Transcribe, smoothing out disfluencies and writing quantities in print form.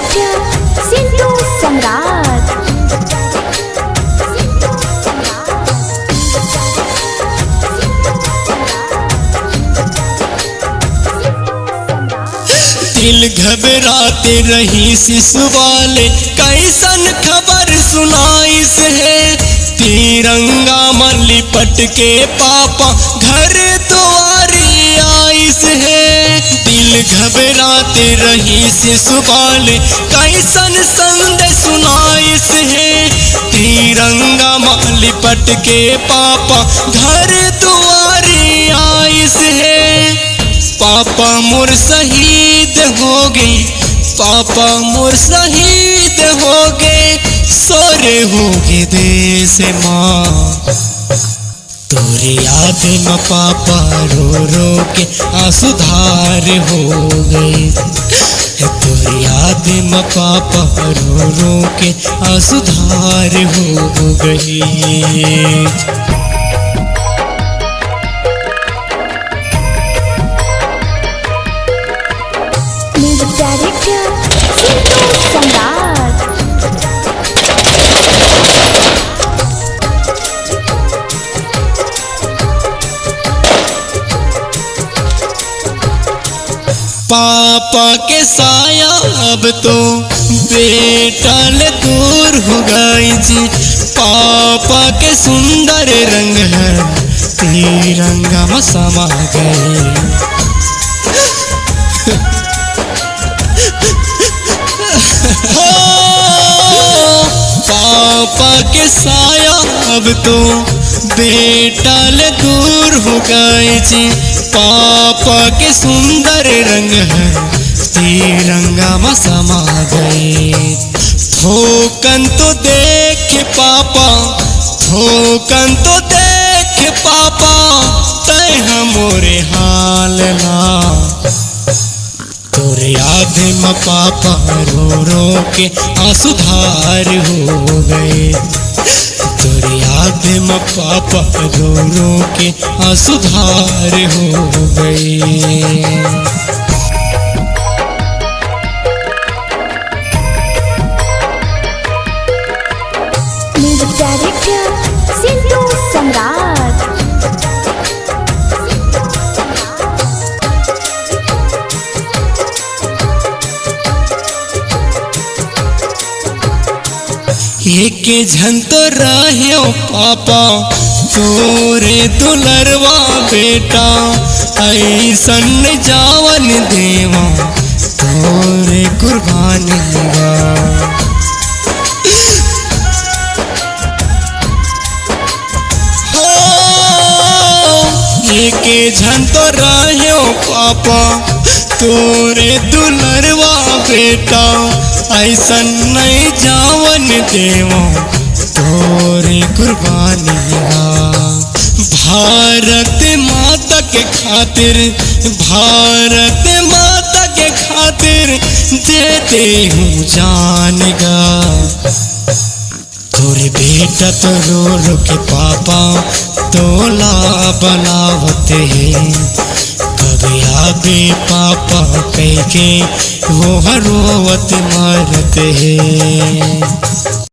Director Sintu सम्राट। दिल घबराते रही शिशुवाले, कैसन खबर सुनाइस है। तिरंगा में लिपट के पापा घर द्वारी आइस है। दिल घबराते रही शिशुवाले, कैसन संदेश सुनाइस है। तिरंगा में लिपट के पापा घर द्वारी आइस है। पापा मोर शहीद हो गए, पापा मोर शहीद हो गए, सोरे हो गए देश माँ। तोरे याद में पापा रो रो के आंसू धार हो गए। तोरे याद में पापा रो रो के आंसू धार हो गए। डायरेक्टर सिंटू सम्राट। पापा के साया अब तो बेटा ले दूर हो गई जी। पापा के सुंदर रंग है तिरंगा में समा गए। पापा के साया अब तो बेटा ले दूर हो गए जी। पापा के सुंदर रंग है तिरंगा में समा गए। थोकन तो देख पापा, थोकन तो देख पापा, तय हमोरे हाल ना। तोरे याद में पापा रो रो के आंसू धार हो गए। तोरे याद में पापा रो रो के आंसू धार हो गए। डायरेक्टर सिंटू सम्राट। एक झन तो रहो पापा तोरे दुलरवा बेटा, ऐसन जावन देवा तोरे कुर्बानी गा। एक झन तो रहो पापा तोरे दुलरवा बेटा, ऐसन नहीं जावन देवा तोरे कुर्बानी गा। भारत माता के खातिर, भारत माता के खातिर देते हूँ जान गा। तोरे बेटा तो रो रो के पापा तोला बनावते हैं। कब आवे पापा कह के वो हरोवत मारते हैं।